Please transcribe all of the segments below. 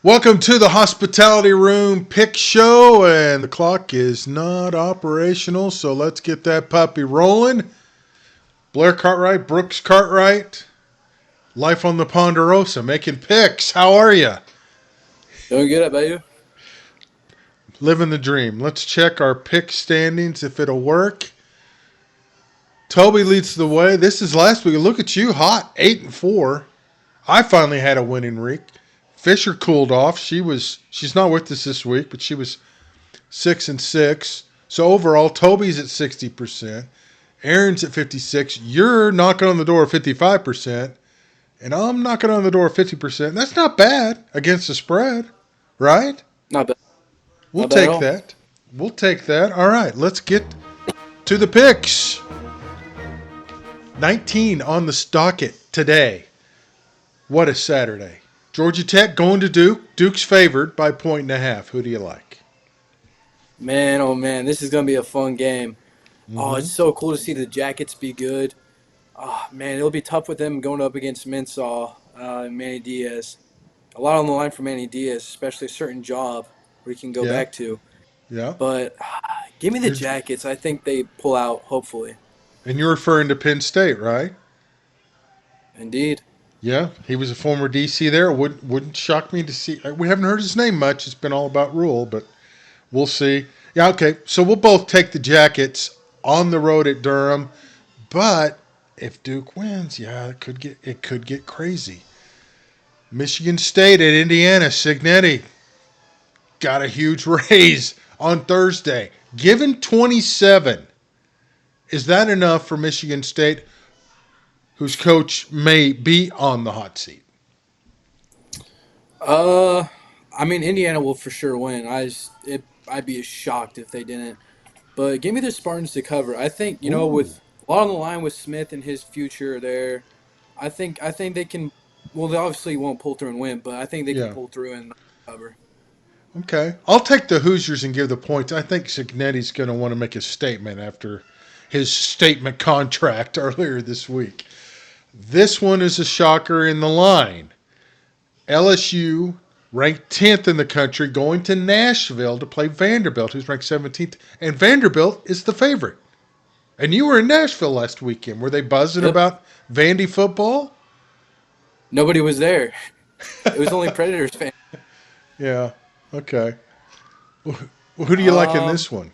Welcome to the Hospitality Room Pick Show, and the clock is not operational, so let's get that puppy rolling. Blair Cartwright, Brooks Cartwright, life on the Ponderosa, making picks. How are you? Doing good, how about you? Living the dream. Let's check our pick standings if it'll work. Toby leads the way. This is last week. Look at you, hot 8-4. I finally had a winning week. Fisher cooled off. She's not with us this week, but she was 6-6. So overall, Toby's at 60%. Aaron's at 56. You're knocking on the door of 55%. And I'm knocking on the door of 50%. That's not bad against the spread, right? Not bad. We'll Not bad at take all. that. We'll take that. All right, let's get to the picks. 19 on the docket today. What a Saturday. Georgia Tech going to Duke. Duke's favored by 1.5. Who do you like? Man, oh man, this is gonna be a fun game. Oh, Mm-hmm. it's so cool to see the Jackets be good. Oh man, it'll be tough with them going up against Mensah and Manny Diaz. A lot on the line for Manny Diaz, especially a certain job where he can go Yeah, back to. yeah. But give me the You're, Jackets. I think they pull out, hopefully. and you're referring to Penn State, right? Indeed. Yeah, he was a former DC there. Wouldn't shock me to see. We haven't heard his name much. It's been all about Rule, but we'll see. Yeah, okay. So we'll both take the Jackets on the road at Durham, but if Duke wins, yeah, it could get crazy. Michigan State at Indiana. Signetti got a huge raise on Thursday. Given 27, is that enough for Michigan State, whose coach may be on the hot seat? Uh, I mean Indiana will for sure win. I'd be shocked if they didn't. But give me the Spartans to cover. I think Ooh, with a lot on the line with Smith and his future there. I think they can. Well, they obviously won't pull through and win, but I think they can yeah. pull through and cover. Okay. I'll take the Hoosiers and give the points. I think Signetti's going to want to make a statement after his statement contract earlier this week. This one is a shocker in the line. LSU, ranked 10th in the country, going to Nashville to play Vanderbilt, who's ranked 17th. And Vanderbilt is the favorite. And you were in Nashville last weekend. Were they buzzing Yep. about Vandy football? Nobody was there. It was only Predators fans. Yeah. Okay. Who do you like in Um. this one?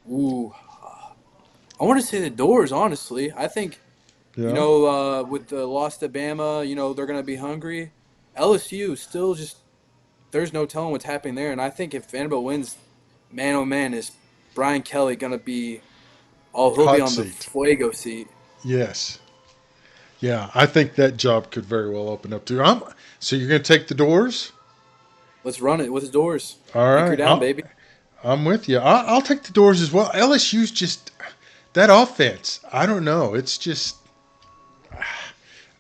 Ooh. I want to say the Doors. Honestly, I think Yeah. with the loss to Bama, they're gonna be hungry. LSU still just there's no telling what's happening there, and I think if Vanderbilt wins, man oh man, is Brian Kelly gonna be he'll be Hot on the seat. fuego seat. Yes. Yeah, I think that job could very well open up too. So you're going to take the doors? Let's run it with his doors. All Anchor right, down, baby. I'm with you. I'll take the doors as well. LSU's just that offense. I don't know. It's just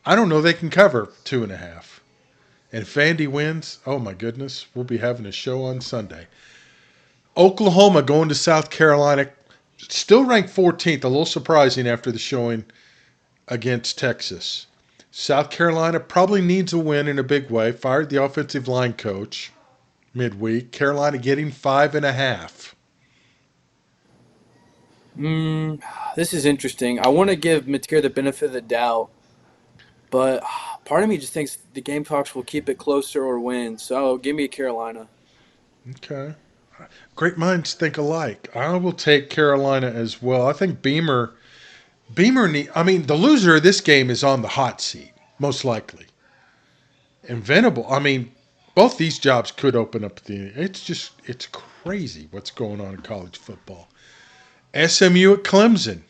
I don't know. They can cover 2.5. And if Vandy wins, oh my goodness, we'll be having a show on Sunday. Oklahoma going to South Carolina, still ranked 14th. A little surprising after the showing against Texas. South Carolina probably needs a win in a big way. Fired the offensive line coach midweek. Carolina getting 5.5. Mm, this is interesting. I want to give Mateer the benefit of the doubt, but part of me just thinks the Gamecocks will keep it closer or win. So give me Carolina. Okay. Great minds think alike. I will take Carolina as well. I think I mean, the loser of this game is on the hot seat, most likely. And Venable, I mean, both these jobs could open up it's crazy what's going on in college football. SMU at Clemson.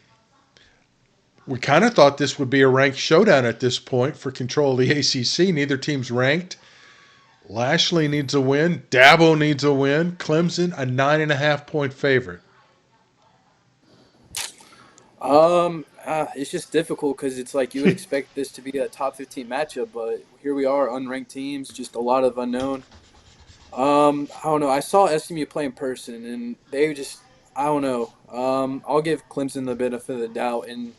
We kind of thought this would be a ranked showdown at this point for control of the ACC. Neither team's ranked. Lashley needs a win. Dabo needs a win. Clemson, a 9.5 point favorite. It's just difficult because it's like you would expect this to be a top 15 matchup, but here we are, unranked teams, just a lot of unknown. I don't know. I saw SMU play in person, and they just, I don't know. I'll give Clemson the benefit of the doubt and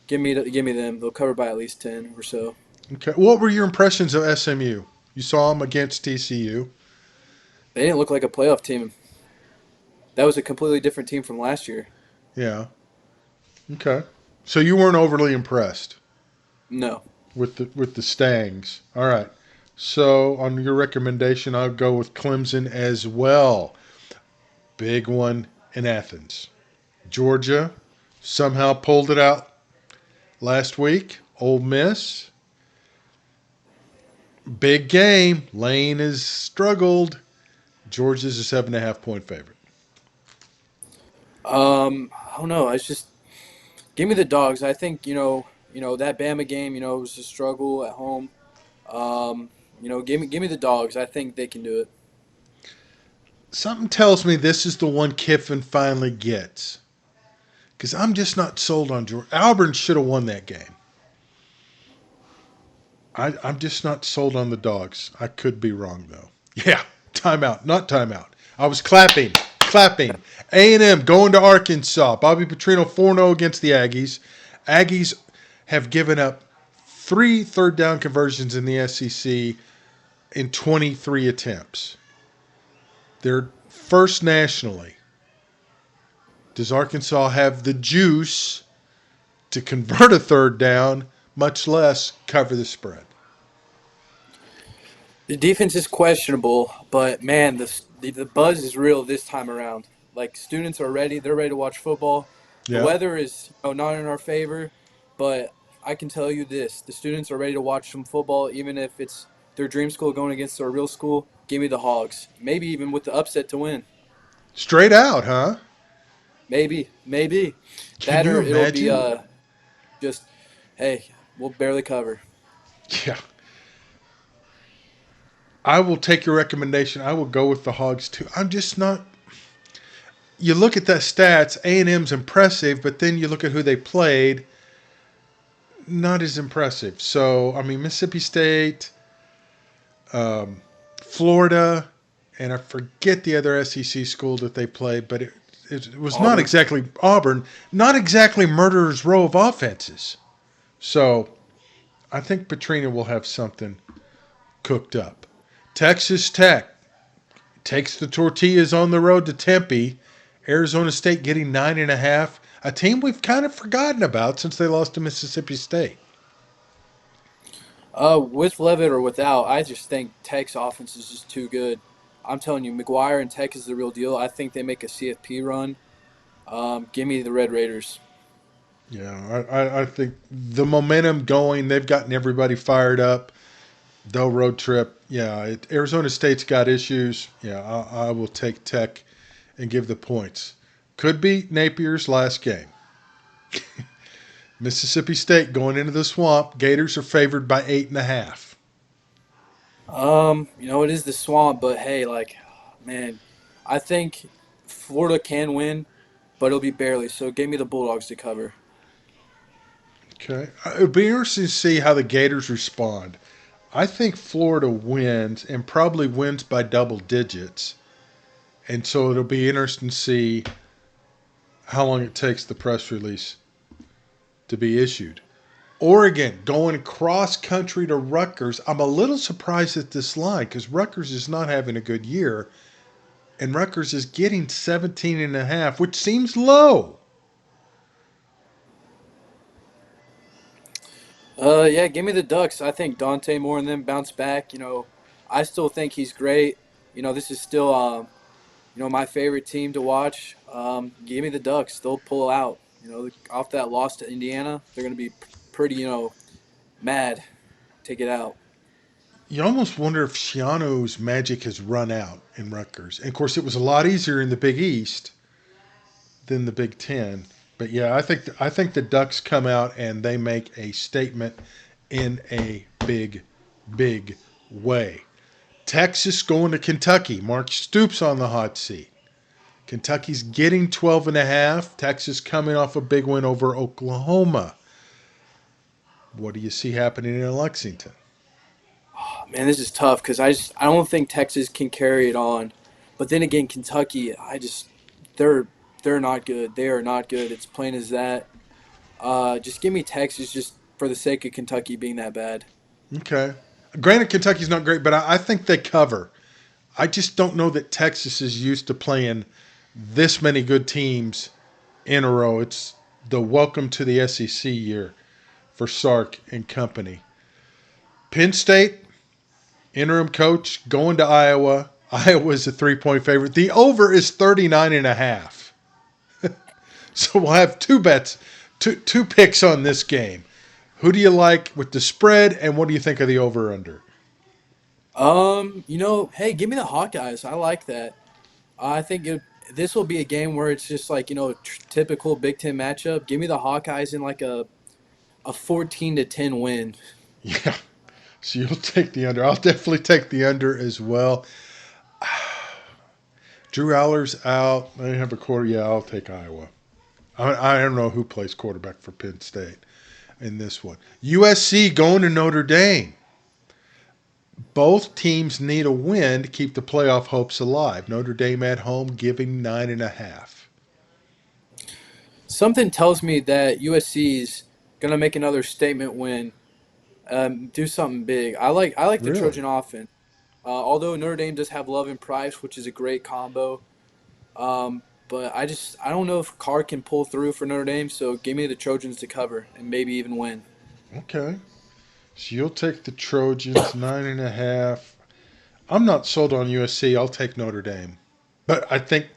give me them. They'll cover by at least 10 or so. Okay. What were your impressions of SMU? You saw them against TCU. They didn't look like a playoff team. That was a completely different team from last year. Yeah. Okay. So you weren't overly impressed No. with the Stangs. All right. So on your recommendation, I'll go with Clemson as well. Big one in Athens. Georgia somehow pulled it out last week. Ole Miss, big game. Lane has struggled. Georgia's a 7.5 point favorite. I don't know. It's just give me the dogs. I think that Bama game. It was a struggle at home. Give me the dogs. I think they can do it. Something tells me this is the one Kiffin finally gets. Because I'm just not sold on Georgia. Auburn should have won that game. I'm just not sold on the dogs. I could be wrong though. Yeah, timeout, not timeout. I was clapping. A&M going to Arkansas. Bobby Petrino 4-0 against the Aggies. Aggies have given up 3 third down conversions in the SEC in 23 attempts. They're first nationally. Does Arkansas have the juice to convert a third down, much less cover the spread? The defense is questionable, but man, the buzz is real this time around. Like students are ready; they're ready to watch football. The Yeah. weather is not in our favor, but I can tell you this: the students are ready to watch some football, even if it's their dream school going against their real school. Give me the Hogs, maybe even with the upset to win. Straight out, huh? Maybe Can that you or it'll be imagine? just hey, we'll barely cover. Yeah. I will take your recommendation. I will go with the Hogs too. I'm just not. You look at the stats. A&M's impressive, but then you look at who they played. Not as impressive. So I mean, Mississippi State, um, Florida, and I forget the other SEC school that they played, but it was not Auburn. exactly Auburn. Not exactly murderer's row of offenses. So I think Petrina will have something cooked up. Texas Tech takes the tortillas on the road to Tempe. Arizona State getting 9.5. A team we've kind of forgotten about since they lost to Mississippi State. With Levitt or without, I just think Tech's offense is just too good. I'm telling you, McGuire and Tech is the real deal. I think they make a CFP run. Give me the Red Raiders. Yeah, I think the momentum going, they've gotten everybody fired up. They'll road trip. Yeah, Arizona State's got issues. Yeah, I will take Tech and give the points. Could be Napier's last game. Mississippi State going into the swamp. Gators are favored by 8.5. It is the swamp, but hey, man, I think Florida can win, but it'll be barely. So give me the Bulldogs to cover. Okay. It'd be interesting to see how the Gators respond. I think Florida wins and probably wins by double digits. And so it'll be interesting to see how long it takes the press release to be issued. Oregon going cross country to Rutgers. I'm a little surprised at this line because Rutgers is not having a good year. And Rutgers is getting 17.5, which seems low. Yeah, give me the Ducks. I think Dante Moore and them bounce back. I still think he's great. This is still my favorite team to watch. Give me the Ducks. They'll pull out. Off that loss to Indiana, they're going to be pretty, mad. Take it out. You almost wonder if Shiano's magic has run out in Rutgers. And of course, it was a lot easier in the Big East than the Big Ten. But yeah, I think the Ducks come out and they make a statement in a big way. Texas going to Kentucky. Mark Stoops on the hot seat. Kentucky's getting 12.5. Texas coming off a big win over Oklahoma. What do you see happening in Lexington? Oh, man, this is tough because I don't think Texas can carry it on. But then again, Kentucky, they're they're not good. They are not good. It's plain as that. Just give me Texas just for the sake of Kentucky being that bad. Okay. Granted, Kentucky's not great, but I think they cover. I just don't know that Texas is used to playing this many good teams in a row. It's the welcome to the SEC year for Sark and company. Penn State, interim coach, going to Iowa. Iowa's a 3-point favorite. The over is 39.5. So we'll have two bets, two picks on this game. Who do you like with the spread, and what do you think of the over under? Hey, give me the Hawkeyes. I like that. I think this will be a game where it's just like typical Big Ten matchup. Give me the Hawkeyes in like a 14-10 win. Yeah. So you'll take the under. I'll definitely take the under as well. Drew Aller's out. They have a quarter. Yeah, I'll take Iowa. I don't know who plays quarterback for Penn State in this one. USC going to Notre Dame. Both teams need a win to keep the playoff hopes alive. Notre Dame at home giving 9.5. Something tells me that USC's gonna make another statement win, do something big. I like the Really? Trojan offense. Although Notre Dame does have Love and Price, which is a great combo. But I don't know if Carr can pull through for Notre Dame. So give me the Trojans to cover and maybe even win. Okay. So you'll take the Trojans 9.5. I'm not sold on USC. I'll take Notre Dame. But I think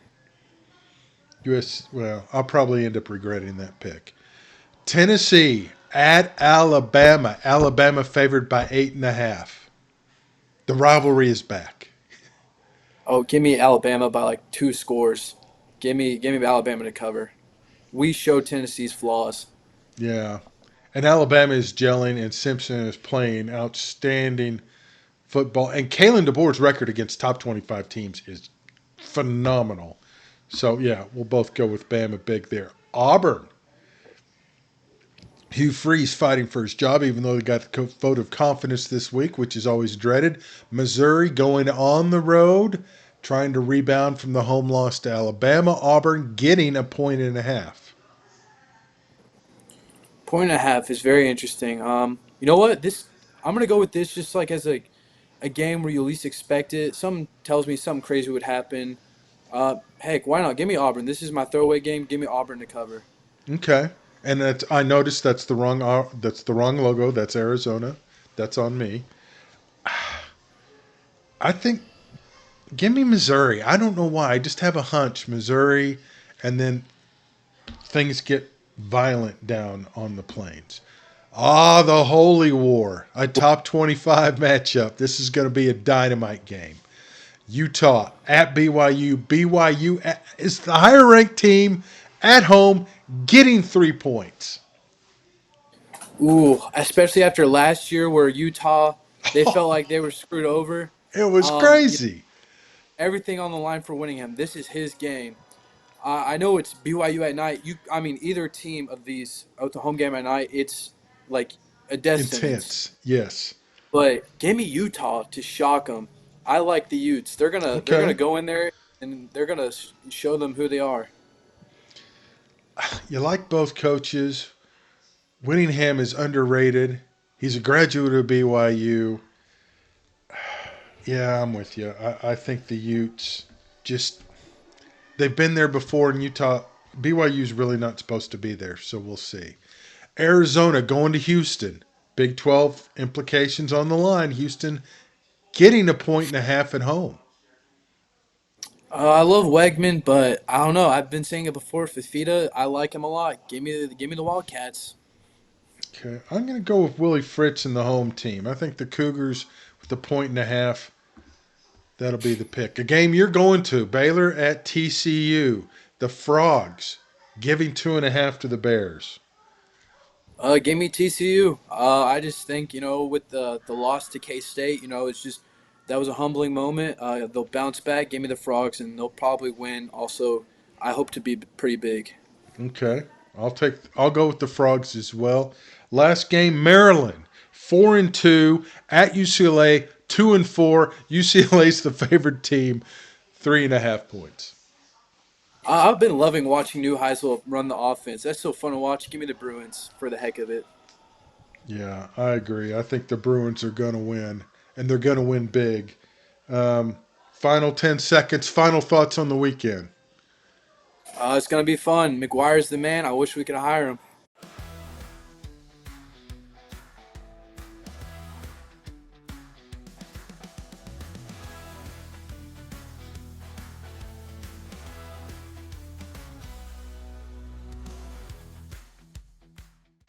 well, I'll probably end up regretting that pick. Tennessee at Alabama. Alabama favored by 8.5. The rivalry is back. Oh, give me Alabama by like 2 scores. Give me Alabama to cover. We show Tennessee's flaws. Yeah. And Alabama is gelling, and Simpson is playing outstanding football. And Kalen DeBoer's record against top 25 teams is phenomenal. So, yeah, we'll both go with Bama big there. Auburn. Hugh Freeze fighting for his job, even though he got the vote of confidence this week, which is always dreaded. Missouri going on the road, trying to rebound from the home loss to Alabama. Auburn getting a point and a half. Point and a half is very interesting. You know what? This I'm gonna go with this just like as a game where you least expect it. Something tells me something crazy would happen. Heck, why not? Give me Auburn. This is my throwaway game. Give me Auburn to cover. Okay, and I noticed that's the wrong logo. That's Arizona. That's on me. I think give me Missouri. I don't know why. I just have a hunch Missouri, and then things get violent down on the plains. Ah, the Holy War, a top 25 matchup. This is going to be a dynamite game. Utah at BYU. BYU is the higher ranked team at home getting 3 points. Ooh, especially after last year where Utah they felt like they were screwed over. It was Yeah, crazy. everything on the line for winning him. This is his game. I know it's BYU at night. I mean, either team of these at the home game at night, it's like a death sentence. Intense. Yes. But give me Utah to shock them. I like the Utes. They're gonna Okay. go in there and they're gonna show them who they are. You like both coaches. Winningham is underrated. He's a graduate of BYU. Yeah, I'm with you. I think the Utes just they've been there before in Utah. BYU's really not supposed to be there, so we'll see. Arizona going to Houston. Big 12 implications on the line. Houston getting a point and a half at home. I love Wegman, but I don't know. I've been saying it before. Fifita, I like him a lot. Give me the Wildcats. Okay, I'm going to go with Willie Fritz and the home team. I think the Cougars with the point and a half, that'll be the pick. A game you're going to, Baylor at TCU. The Frogs giving 2.5 to the Bears. Give me TCU. I just think with the loss to K State, it's just that was a humbling moment. They'll bounce back. Give me the Frogs, and they'll probably win. Also, I hope to be pretty big. Okay, I'll go with the Frogs as well. Last game, Maryland 4-2 at UCLA 2-4. UCLA's the favorite team, 3.5 points. I've been loving watching New Heisel run the offense. That's so fun to watch. Give me the Bruins for the heck of it. Yeah, I agree. I think the Bruins are going to win, and they're going to win big. Um, Final 10 seconds. Final thoughts on the weekend. It's gonna be fun. McGuire's the man. I wish we could hire him.